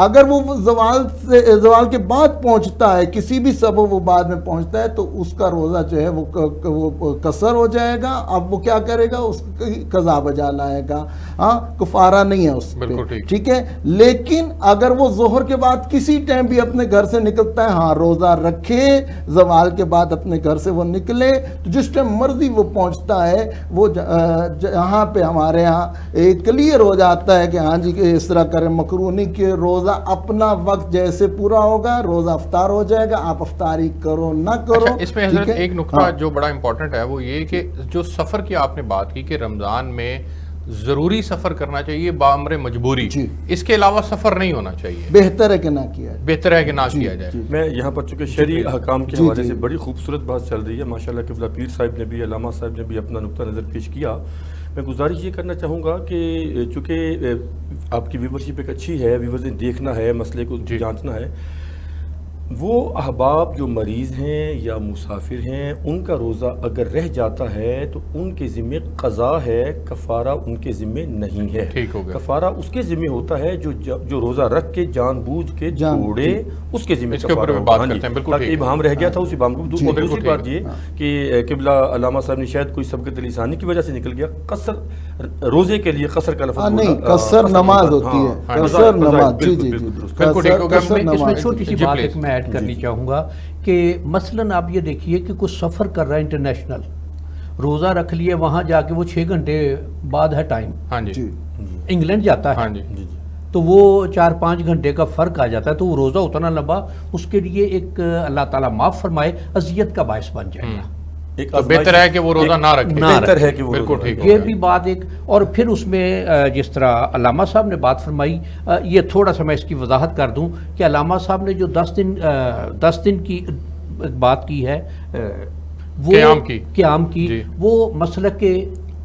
Speaker 4: اگر وہ زوال کے بعد پہنچتا ہے، کسی بھی سبب وہ بعد میں پہنچتا ہے، تو اس کا روزہ جو ہے وہ قصر ہو جائے گا. اب وہ کیا کرے گا؟ اس کی قضا بجا لائے گا، کفارہ نہیں ہے اس پہ، ٹھیک ہے. لیکن اگر وہ ظہر کے بعد کسی ٹائم بھی اپنے گھر سے نکلتا ہے، روزہ رکھے، زوال کے بعد اپنے گھر سے وہ نکلے، تو جس ٹائم مرضی وہ پہنچتا ہے، وہ یہاں پہ ہمارے ہاں کلیئر ہو جاتا ہے کہ ہاں جی کہ اس طرح کریں. مکروہ کہ روزہ اپنا وقت جیسے پورا ہوگا روزہ افطار ہو جائے گا، آپ افطاری کرو نہ کرو.
Speaker 2: اس میں حضرت ایک نقطہ جو بڑا امپورٹنٹ ہے وہ یہ کہ جو سفر کی آپ نے بات کی کہ رمضان میں ضروری سفر کرنا چاہیے بامر مجبوری، اس کے علاوہ سفر نہیں ہونا چاہیے،
Speaker 4: بہتر ہے کہ نہ کیا جائے،
Speaker 2: بہتر ہے کہ نہ کیا جائے.
Speaker 3: میں یہاں پر چونکہ شرعی احکام کے حوالے سے بڑی خوبصورت بات چل رہی ہے، ماشاءاللہ قبلہ پیر صاحب نے بھی، علامہ صاحب نے بھی اپنا نقطہ نظر پیش کیا. میں گزارش یہ کرنا چاہوں گا کہ چونکہ آپ کی ویورشپ ایک اچھی ہے، ویورز نے دیکھنا ہے، مسئلے کو جانچنا ہے، وہ احباب جو مریض ہیں یا مسافر ہیں، ان کا روزہ اگر رہ جاتا ہے تو ان کے ذمہ قضا ہے، کفارہ ان کے ذمہ نہیں ہے. کفارہ اس کے ذمہ ہوتا ہے جو روزہ رکھ کے جان بوجھ کے چھوڑے، اس کے ذمہ کفارہ ہوتا ہے. تاکہ ابہام رہ گیا تھا، اس ابہام کو. دوسری بات یہ کہ قبلہ علامہ صاحب نے شاید کوئی سبقت لسانی کی وجہ سے نکل گیا، قصر روزے کے لیے قصر کا لفظ
Speaker 4: نہیں، قصر نماز ہوتی ہے، قصر نماز. جی جی
Speaker 1: اس میں چھوٹی سی بات ایک میں ایڈ کرنی چاہوں گا کہ مثلاً آپ یہ دیکھیے کہ کوئی سفر کر رہا ہے انٹرنیشنل، روزہ رکھ لیے، وہاں جا کے وہ 6 گھنٹے بعد ہے ٹائم، انگلینڈ جاتا ہے، تو وہ 4-5 گھنٹے کا فرق آ جاتا ہے، تو وہ روزہ اتنا لمبا اس کے لیے ایک اللہ تعالیٰ معاف فرمائے اذیت کا باعث بن جائے گا.
Speaker 2: تو بہتر ہے کہ وہ روزہ نہ رکھے،
Speaker 3: بہتر ہے کہ وہ
Speaker 2: بالکل ٹھیک.
Speaker 1: یہ بھی بات ایک. اور پھر اس میں جس طرح علامہ صاحب نے بات فرمائی، یہ تھوڑا سا میں اس کی وضاحت کر دوں کہ علامہ صاحب نے جو 10 دن کی بات کی ہے، وہ قیام کی، وہ مسلک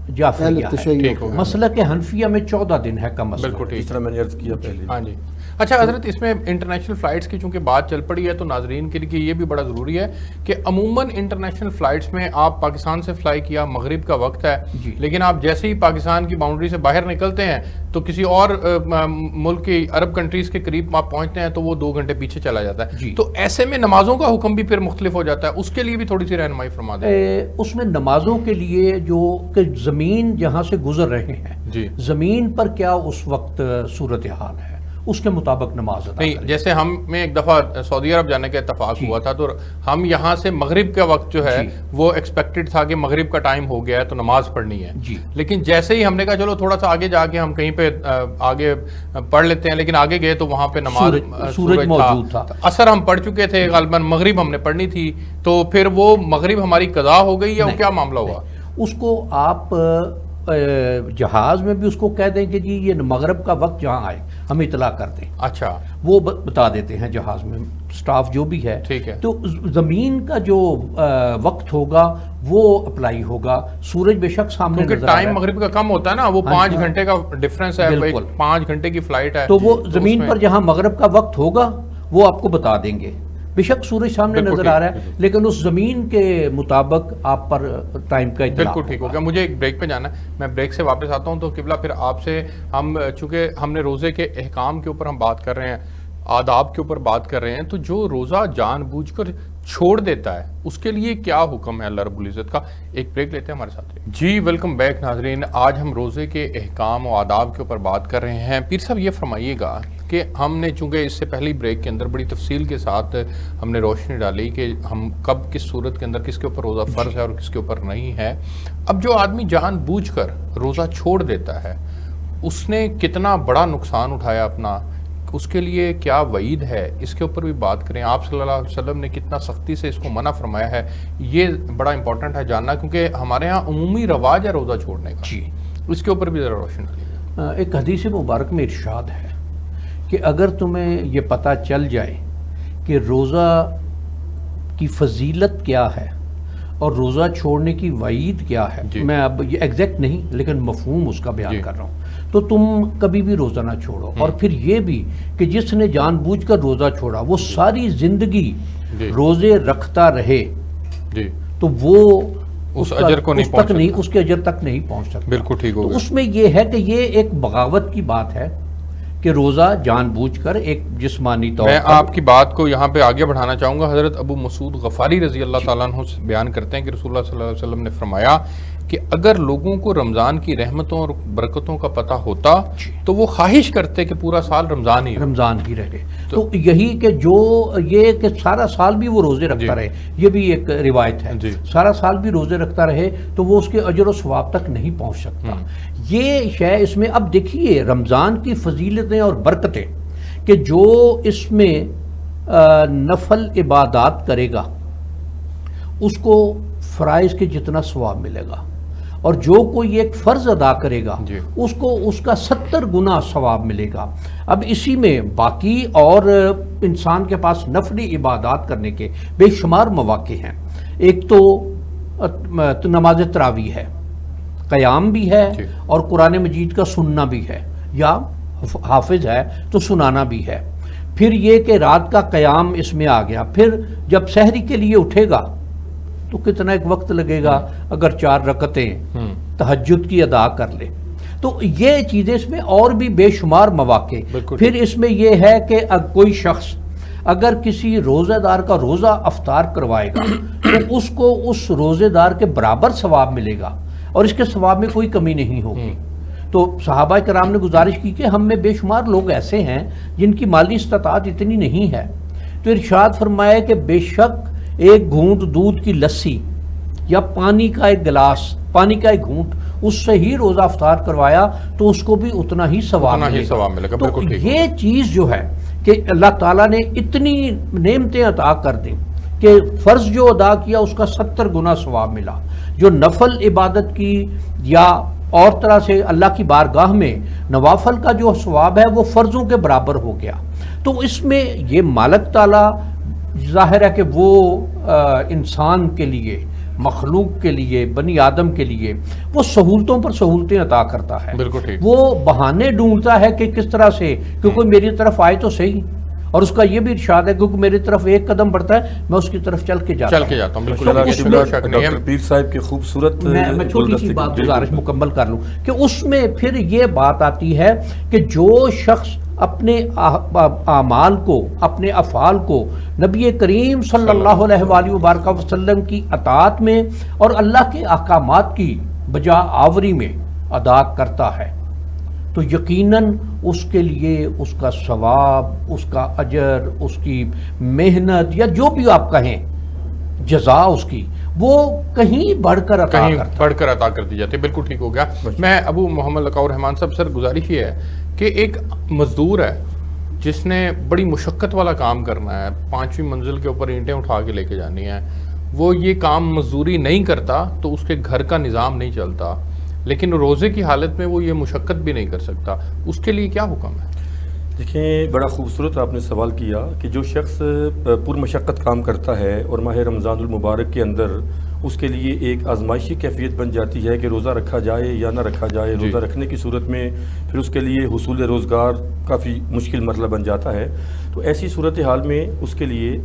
Speaker 1: جعفریہ ہے. مسلک حنفیہ میں 14 دن ہے کم از کم.
Speaker 3: اس طرح میں نے عرض کیا پہلے.
Speaker 2: ہاں جی. اچھا حضرت، اس میں انٹرنیشنل فلائٹس کی چونکہ بات چل پڑی ہے تو ناظرین کے لیے یہ بھی بڑا ضروری ہے کہ عموماً انٹرنیشنل فلائٹس میں آپ پاکستان سے فلائی کیا، مغرب کا وقت ہے، لیکن آپ جیسے ہی پاکستان کی باؤنڈری سے باہر نکلتے ہیں تو کسی اور ملک کی عرب کنٹریز کے قریب آپ پہنچتے ہیں تو وہ 2 گھنٹے پیچھے چلا جاتا ہے. تو ایسے میں نمازوں کا حکم بھی پھر مختلف ہو جاتا ہے، اس کے لیے بھی تھوڑی سی رہنمائی فرما دیں.
Speaker 1: اس میں نمازوں کے لیے جو کہ زمین جہاں سے گزر رہے ہیں، زمین پر کیا اس وقت صورتحال ہے، اس کے مطابق نماز ادا
Speaker 2: نہیں. جیسے ہمیں ایک دفعہ سعودی عرب جانے کا اتفاق ہوا تھا، تو ہم یہاں سے مغرب کا وقت جو ہے وہ ایکسپیکٹڈ تھا کہ مغرب کا ٹائم ہو گیا ہے تو نماز پڑھنی ہے. لیکن جیسے ہی ہم نے کہا چلو تھوڑا سا آگے جا کے ہم کہیں پہ آگے پڑھ لیتے ہیں، لیکن آگے گئے تو وہاں پہ نماز
Speaker 1: سورج موجود تھا،
Speaker 2: اثر ہم پڑھ چکے تھے، غالباً مغرب ہم نے پڑھنی تھی، تو پھر وہ مغرب ہماری قضا ہو گئی یا کیا معاملہ ہوا؟
Speaker 1: اس کو آپ جہاز میں بھی اس کو کہہ دیں کہ جی یہ مغرب کا وقت جہاں آئے ہم اطلاع کر دیں.
Speaker 2: اچھا،
Speaker 1: وہ بتا دیتے ہیں جہاز میں سٹاف جو بھی ہے.
Speaker 2: ٹھیک ہے.
Speaker 1: تو زمین کا جو وقت ہوگا وہ اپلائی ہوگا. سورج بے شک سامنے
Speaker 2: کیونکہ ٹائم مغرب کا کم ہوتا ہے نا، وہ 5 گھنٹے کا ڈیفرنس ہے، 5 گھنٹے کی فلائٹ ہے،
Speaker 1: تو وہ زمین پر جہاں مغرب کا وقت ہوگا وہ آپ کو بتا دیں گے. بے شک سورج سامنے نظر آ رہا ہے لیکن اس زمین کے مطابق آپ پر ٹائم کا اطلاع
Speaker 2: بالکل ٹھیک ہو گیا. مجھے ایک بریک پہ جانا ہے, میں بریک سے واپس آتا ہوں. تو قبلہ پھر آپ سے ہم چونکہ ہم نے روزے کے احکام کے اوپر ہم بات کر رہے ہیں, آداب کے اوپر بات کر رہے ہیں, تو جو روزہ جان بوجھ کر چھوڑ دیتا ہے اس کے لیے کیا حکم ہے اللہ رب العزت کا؟ ایک بریک لیتے ہیں, ہمارے ساتھ رہیے. جی ویلکم بیک ناظرین. آج ہم روزے کے احکام و آداب کے اوپر بات کر رہے ہیں. پیر صاحب یہ فرمائیے گا کہ ہم نے چونکہ اس سے پہلی بریک کے اندر بڑی تفصیل کے ساتھ ہم نے روشنی ڈالی کہ ہم کب کس صورت کے اندر کس کے اوپر روزہ فرض ہے اور کس کے اوپر نہیں ہے. اب جو آدمی جان بوجھ کر روزہ چھوڑ دیتا ہے اس نے کتنا بڑا نقصان اٹھایا اپنا, اس کے لیے کیا وعید ہے, اس کے اوپر بھی بات کریں. آپ صلی اللہ علیہ وسلم نے کتنا سختی سے اس کو منع فرمایا ہے, یہ بڑا امپورٹنٹ ہے جاننا, کیونکہ ہمارے ہاں عمومی رواج ہے روزہ چھوڑنے کا.
Speaker 1: جی
Speaker 2: اس کے اوپر بھی ذرا روشن کریے.
Speaker 1: ایک حدیث مبارک میں ارشاد ہے کہ اگر تمہیں یہ پتہ چل جائے کہ روزہ کی فضیلت کیا ہے اور روزہ چھوڑنے کی وعید کیا ہے, میں اب یہ ایگزیکٹ نہیں لیکن مفہوم اس کا بیان کر رہا ہوں, تو تم کبھی بھی روزہ نہ چھوڑو. اور پھر یہ بھی کہ جس نے جان بوجھ کر روزہ چھوڑا وہ ساری زندگی روزے رکھتا رہے تو وہ اس اجر کو نہیں, اس کے اجر تک نہیں پہنچ سکتا.
Speaker 2: بالکل ٹھیک ہو گیا.
Speaker 1: تو اس میں یہ ہے کہ یہ ایک بغاوت کی بات ہے کہ روزہ جان بوجھ کر ایک جسمانی طور
Speaker 2: میں آپ کی بات کو یہاں پہ آگے بڑھانا چاہوں گا. حضرت ابو مسعود غفاری رضی اللہ تعالیٰ عنہ بیان کرتے ہیں کہ رسول اللہ صلی اللہ علیہ وسلم نے فرمایا کہ اگر لوگوں کو رمضان کی رحمتوں اور برکتوں کا پتہ ہوتا تو وہ خواہش کرتے کہ پورا سال رمضان ہی رہے.
Speaker 1: تو یہی کہ جو یہ کہ سارا سال بھی وہ روزے رکھتا رہے, یہ بھی ایک روایت ہے. سارا سال بھی روزے رکھتا رہے تو وہ اس کے اجر و ثواب تک نہیں پہنچ سکتا. یہ شے اس میں اب دیکھیے رمضان کی فضیلتیں اور برکتیں کہ جو اس میں نفل عبادات کرے گا اس کو فرائض کے جتنا ثواب ملے گا, اور جو کوئی ایک فرض ادا کرے گا اس کو اس کا 70 گنا ثواب ملے گا. اب اسی میں باقی اور انسان کے پاس نفلی عبادات کرنے کے بے شمار مواقع ہیں. ایک تو نماز تراویح ہے, قیام بھی ہے اور قرآن مجید کا سننا بھی ہے, یا حافظ ہے تو سنانا بھی ہے. پھر یہ کہ رات کا قیام اس میں آ گیا. پھر جب سحری کے لیے اٹھے گا تو کتنا ایک وقت لگے گا, اگر 4 رکعتیں تہجد کی ادا کر لے تو یہ چیزیں اس میں اور بھی بے شمار مواقع. پھر اس میں یہ ہے کہ کوئی شخص اگر کسی روزہ دار کا روزہ افطار کروائے گا تو اس کو اس روزے دار کے برابر ثواب ملے گا اور اس کے ثواب میں کوئی کمی نہیں ہوگی. تو صحابہ کرام نے گزارش کی کہ ہم میں بے شمار لوگ ایسے ہیں جن کی مالی استطاعت اتنی نہیں ہے, تو ارشاد فرمایا کہ بے شک ایک گھونٹ دودھ کی لسی یا پانی کا ایک گلاس, پانی کا ایک گھونٹ, اس سے ہی روزہ افطار کروایا تو اس کو بھی اتنا ہی ثواب ملے گا. تو یہ چیز جو ہے کہ اللہ تعالیٰ نے اتنی نعمتیں عطا کر دیں کہ فرض جو ادا کیا اس کا 70 گنا ثواب ملا, جو نفل عبادت کی یا اور طرح سے اللہ کی بارگاہ میں نوافل کا جو ثواب ہے وہ فرضوں کے برابر ہو گیا. تو اس میں یہ مالک تعالیٰ ظاہر ہے کہ وہ انسان کے لیے, مخلوق کے لیے, بنی آدم کے لیے وہ سہولتوں پر سہولتیں عطا کرتا ہے. وہ بہانے ڈھونڈتا ہے کہ کس طرح سے, کیونکہ میری طرف آئے تو صحیح, اور اس کا یہ بھی ارشاد ہے کیونکہ میری طرف ایک قدم بڑھتا ہے میں اس کی طرف چل کے جاتا ہوں.
Speaker 3: ڈاکٹر پیر صاحب کی خوبصورت,
Speaker 1: میں چھوٹی سی بات گزارش مکمل کر لوں کہ اس میں پھر یہ بات آتی ہے کہ جو شخص اپنے اعمال کو, اپنے افعال کو نبی کریم صلی اللہ علیہ وآلہ وبارک وسلم کی اطاعت میں اور اللہ کے احکامات کی بجا آوری میں ادا کرتا ہے تو یقیناً اس کے لیے اس کا ثواب, اس کا اجر, اس کی محنت یا جو بھی آپ کہیں جزا اس کی وہ کہیں بڑھ کر عطا کر دی جاتی ہے.
Speaker 2: بالکل ٹھیک ہو گیا. میں ابو محمد لقاء الرحمان صاحب سر گزارش یہ ہے کہ ایک مزدور ہے جس نے بڑی مشقت والا کام کرنا ہے, 5ویں منزل کے اوپر اینٹیں اٹھا کے لے کے جانی ہیں, وہ یہ کام مزدوری نہیں کرتا تو اس کے گھر کا نظام نہیں چلتا, لیکن روزے کی حالت میں وہ یہ مشقت بھی نہیں کر سکتا, اس کے لیے کیا حکم ہے؟
Speaker 3: دیکھیں بڑا خوبصورت آپ نے سوال کیا کہ جو شخص پر مشقت کام کرتا ہے اور ماہ رمضان المبارک کے اندر اس کے لیے ایک آزمائشی کیفیت بن جاتی ہے کہ روزہ رکھا جائے یا نہ رکھا جائے. روزہ رکھنے کی صورت میں پھر اس کے لیے حصول روزگار کافی مشکل مسئلہ بن جاتا ہے. تو ایسی صورتحال میں اس کے لیے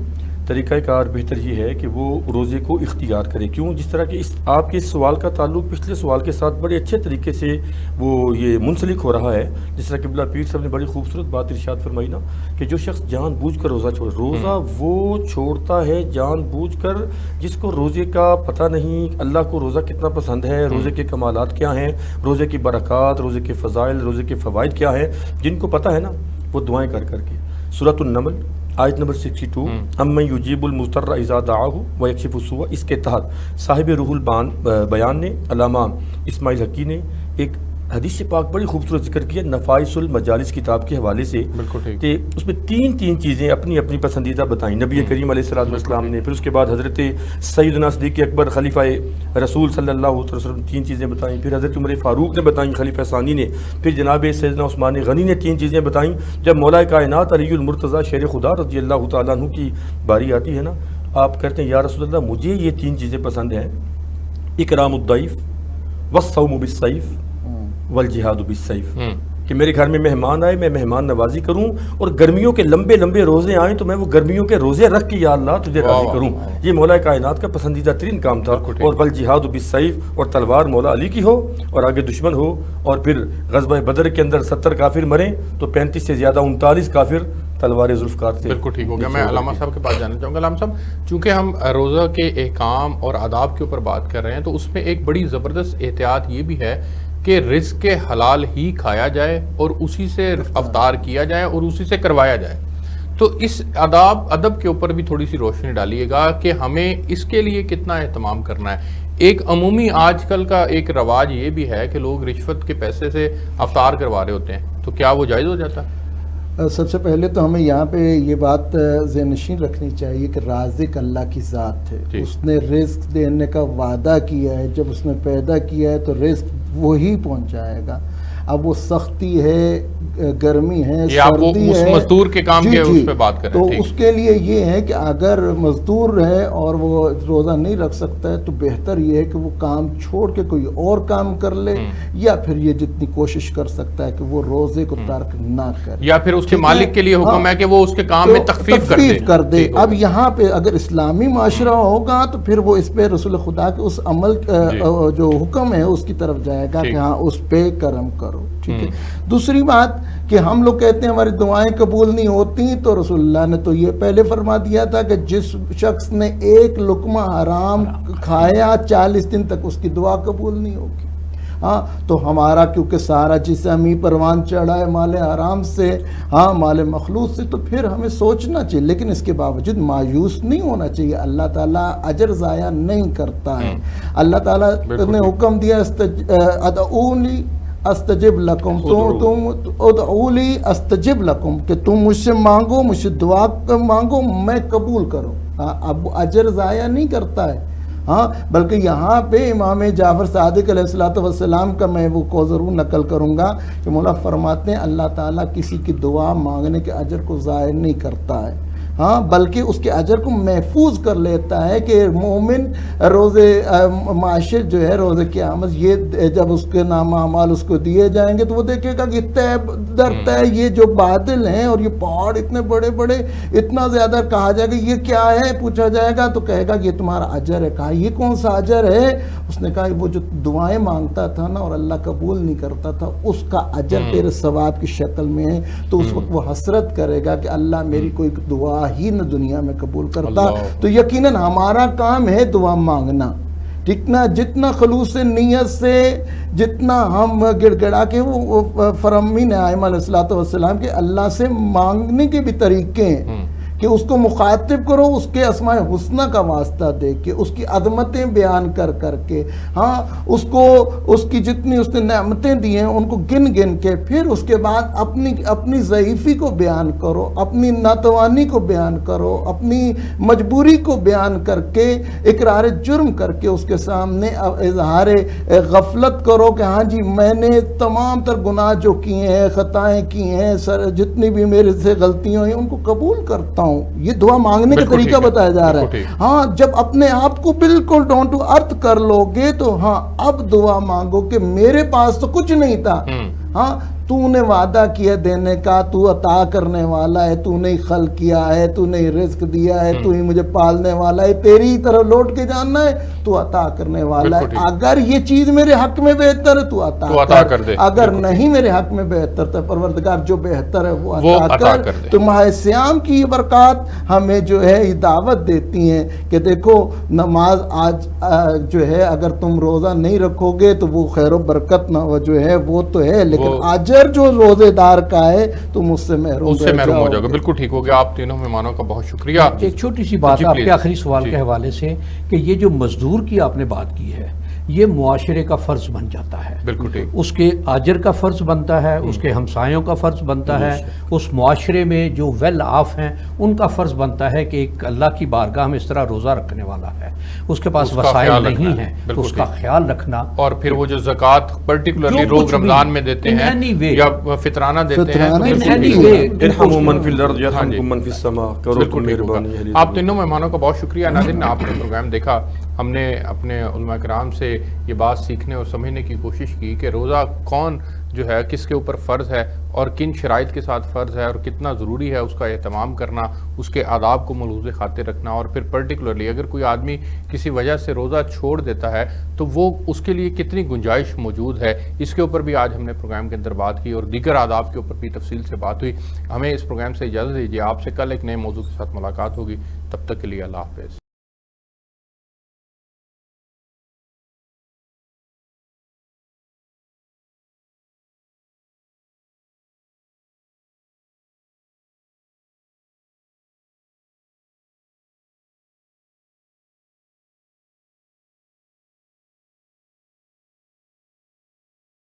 Speaker 3: طریقہ کار بہتر یہ ہے کہ وہ روزے کو اختیار کرے. کیوں؟ جس طرح کہ آپ کے اس سوال کا تعلق پچھلے سوال کے ساتھ بڑے اچھے طریقے سے وہ یہ منسلک ہو رہا ہے. جس طرح قبلہ پیر صاحب نے بڑی خوبصورت بات ارشاد فرمائی نا کہ جو شخص جان بوجھ کر روزہ روزہ وہ چھوڑتا ہے جان بوجھ کر، جس کو روزے کا پتہ نہیں اللہ کو روزہ کتنا پسند ہے، روزے کے کمالات کیا ہیں، روزے کی برکات، روزے کے فضائل، روزے کے فوائد کیا ہیں، جن کو پتہ ہے نا وہ دعائیں کر کر کے. سورۃ النمل آیت نمبر 62 امن یجیب المضطر اذا دعاہ ویکشف السوء، اس کے تحت صاحب روح البیان نے، علامہ اسماعیل حقی نے ایک حدیث پاک بڑی خوبصورت ذکر کیا نفائس المجالس کتاب کے حوالے سے، کہ اس میں تین چیزیں اپنی اپنی پسندیدہ بتائیں نبی کریم علیہ السلام نے. پھر اس کے بعد حضرت سیدنا صدیق اکبر خلیفہ رسول صلی اللہ علیہ وسلم تین چیزیں بتائیں. پھر حضرت عمر فاروق نے بتائیں خلیفہ ثانی نے. پھر جناب سیدنا عثمان غنی نے تین چیزیں بتائیں. جب مولا کائنات علی المرتضیٰ شیر خدا رضی اللہ تعالیٰ عنہ کی باری آتی ہے نا، آپ کہتے ہیں یا رسول اللہ مجھے یہ تین چیزیں پسند ہیں، اکرام الضیف والصوم بالسیف والجہاد بالسیف، کہ میرے گھر میں مہمان آئے میں مہمان نوازی کروں، اور گرمیوں کے لمبے لمبے روزے آئیں تو میں وہ گرمیوں کے روزے رکھ کے یا اللہ تجھے راضی کروں. یہ مولا کائنات کا پسندیدہ ترین کام تھا. اور والجہاد بالسیف، اور تلوار مولا علی کی ہو اور آگے دشمن ہو. اور پھر غزوہ بدر کے اندر 70 کافر مریں تو 35 سے زیادہ 39 کافر تلوار ذوالفقار سے.
Speaker 2: بالکل ٹھیک ہو گیا. میں علامہ صاحب کے پاس جانا چاہوں گا. علامہ صاحب چونکہ ہم روزہ کے احکام اور آداب کے اوپر بات کر رہے ہیں تو اس میں ایک بڑی زبردست احتیاط یہ بھی ہے کہ رزق حلال ہی کھایا جائے اور اسی سے افطار کیا جائے اور اسی سے کروایا جائے. تو اس ادب کے اوپر بھی تھوڑی سی روشنی ڈالیے گا کہ ہمیں اس کے لیے کتنا اہتمام کرنا ہے. ایک عمومی آج کل کا ایک رواج یہ بھی ہے کہ لوگ رشوت کے پیسے سے افطار کروا رہے ہوتے ہیں، تو کیا وہ جائز ہو جاتا ہے؟
Speaker 4: سب سے پہلے تو ہمیں یہاں پہ یہ بات ذہن نشین رکھنی چاہیے کہ رازق اللہ کی ذات ہے. اس نے رزق دینے کا وعدہ کیا ہے، جب اس نے پیدا کیا ہے تو رزق وہی پہنچائے گا. اب وہ سختی ہے، گرمی ہے، سردی ہے،
Speaker 2: مزدور کے کام کے اس پہ بات کریں
Speaker 4: تو اس کے لیے یہ ہے کہ اگر مزدور ہے اور وہ روزہ نہیں رکھ سکتا ہے تو بہتر یہ ہے کہ وہ کام چھوڑ کے کوئی اور کام کر لے، یا پھر یہ جتنی کوشش کر سکتا ہے کہ وہ روزے کو ترک نہ کرے،
Speaker 2: یا پھر اس کے مالک کے لیے حکم ہے کہ وہ اس کے کام میں تخفیف
Speaker 4: کر دے. اب یہاں پہ اگر اسلامی معاشرہ ہوگا تو پھر وہ اس پہ رسول خدا کے اس عمل جو حکم ہے اس کی طرف جائے گا کہ ہاں اس پہ کرم کرو. ٹھیک ہے. دوسری بات کہ ہم لوگ کہتے ہیں ہماری دعائیں قبول نہیں ہوتی، تو رسول اللہ نے تو یہ پہلے فرما دیا تھا کہ جس شخص نے ایک لقمہ حرام کھایا 40 دن تک اس کی دعا قبول نہیں ہوگی. ہاں تو ہمارا کیونکہ سارا جسم ہی پروان چڑھا ہے مال حرام سے، ہاں مال مخلوط سے، تو پھر ہمیں سوچنا چاہیے، لیکن اس کے باوجود مایوس نہیں ہونا چاہیے. اللہ تعالیٰ اجر ضائع نہیں کرتا ہے. اللہ تعالیٰ نے حکم دیا ادعونی استجب لکم، تم ادعولی استجب لکم، کہ تم مجھ سے مانگو، مجھ سے دعا مانگو، میں قبول کروں. ہاں اب اجر ضائع نہیں کرتا ہے. ہاں بلکہ یہاں پہ امام جعفر صادق علیہ السلام کا میں وہ کو ضرور نقل کروں گا کہ مولا فرماتے ہیں اللہ تعالیٰ کسی کی دعا مانگنے کے اجر کو ضائع نہیں کرتا ہے، ہاں بلکہ اس کے اجر کو محفوظ کر لیتا ہے. کہ مومن روزے معاشر جو ہے روزے قیامت، یہ جب اس کے نام اعمال اس کو دیے جائیں گے تو وہ دیکھے گا کہ طے در طے یہ جو بادل ہیں اور یہ پہاڑ اتنے بڑے بڑے، اتنا زیادہ کہا جائے گا یہ کیا ہے، پوچھا جائے گا تو کہے گا یہ تمہارا اجر ہے. کہا یہ کون سا اجر ہے؟ اس نے کہا وہ جو دعائیں مانگتا تھا نا اور اللہ قبول نہیں کرتا تھا اس کا اجر تیرے ثواب کی شکل میں ہے. تو اس وقت وہ حسرت کرے گا کہ اللہ میری کوئی دعا ہی نہ دنیا میں قبول کرتا. تو یقیناً ہمارا کام ہے دعا مانگنا. جتنا خلوص نیت سے، جتنا ہم گڑ گڑا کے وہ فرمین ائمہ علیہ السلام کے اللہ سے مانگنے کے بھی طریقے ہیں کہ اس کو مخاطب کرو، اس کے اسماء حسنہ کا واسطہ دے کے، اس کی عظمتیں بیان کر کر کے، ہاں اس کو اس کی جتنی اس نے نعمتیں دی ہیں ان کو گن گن کے، پھر اس کے بعد اپنی ضعیفی کو بیان کرو، اپنی ناتوانی کو بیان کرو، اپنی مجبوری کو بیان کر کے، اقرار جرم کر کے اس کے سامنے اظہار غفلت کرو کہ ہاں جی میں نے تمام تر گناہ جو کیے ہیں، خطائیں کی ہیں، جتنی بھی میرے سے غلطیاں ہیں ان کو قبول کرتا ہوں. یہ دعا مانگنے کا طریقہ بتایا جا رہا ہے. ہاں جب اپنے آپ کو بالکل ڈاؤن ٹو ارتھ کر لو گے تو ہاں اب دعا مانگو کہ میرے پاس تو کچھ نہیں تھا، ہاں تو نے وعدہ کیا دینے کا، تو عطا کرنے والا ہے، تو نے خلق کیا ہے، تو نے رزق دیا ہے، تو ہی مجھے پالنے والا ہے، تیری ہی طرف لوٹ کے جاننا ہے، تو عطا کرنے والا ہے۔ اگر یہ چیز میرے حق میں بہتر ہے تو عطا کر دے، اگر نہیں میرے حق میں بہتر تو پروردگار جو بہتر ہے وہ عطا کر دے۔ تو ماہ صیام کی یہ برکات ہمیں جو ہے یہ دعوت دیتی ہیں کہ دیکھو نماز آج جو ہے اگر تم روزہ نہیں رکھو گے تو وہ خیر و برکت نہ جو ہے وہ تو ہے، لیکن اجر جو روزے دار کا ہے تم اس سے محروم
Speaker 2: ہو جاؤ گے۔ بالکل ٹھیک ہو گیا، آپ تینوں مہمانوں کا بہت شکریہ۔
Speaker 1: ایک چھوٹی سی بات آپ کے آخری سوال کے حوالے سے کہ یہ جو مزدور کی آپ نے بات کی ہے یہ معاشرے کا فرض بن جاتا ہے،
Speaker 2: بالکل ٹھیک،
Speaker 1: اس کے آجر کا فرض بنتا ہے، اس کے ہمسایوں کا فرض بنتا ہے، اس معاشرے میں جو ویل آف ہیں ان کا فرض بنتا ہے کہ ایک اللہ کی بارگاہ میں اس طرح روزہ رکھنے والا ہے، اس کے پاس وسائل نہیں ہیں تو اس کا خیال رکھنا،
Speaker 2: اور پھر وہ جو زکوٰۃ پرٹیکولرلی روز رمضان میں دیتے ہیں یا فطرانہ دیتے ہیں، آپ تینوں مہمانوں کا بہت شکریہ۔ ناظرین، آپ نے پروگرام دیکھا، ہم نے اپنے علماء کرام سے یہ بات سیکھنے اور سمجھنے کی کوشش کی کہ روزہ کون جو ہے کس کے اوپر فرض ہے اور کن شرائط کے ساتھ فرض ہے اور کتنا ضروری ہے اس کا اہتمام کرنا، اس کے آداب کو ملحوظ خاطر رکھنا، اور پھر پرٹیکولرلی اگر کوئی آدمی کسی وجہ سے روزہ چھوڑ دیتا ہے تو وہ اس کے لیے کتنی گنجائش موجود ہے، اس کے اوپر بھی آج ہم نے پروگرام کے اندر بات کی اور دیگر آداب کے اوپر بھی تفصیل سے بات ہوئی۔ ہمیں اس پروگرام سے اجازت دیجیے، آپ سے کل ایک نئے موضوع کے ساتھ ملاقات ہوگی، تب تک کے لیے اللہ حافظ۔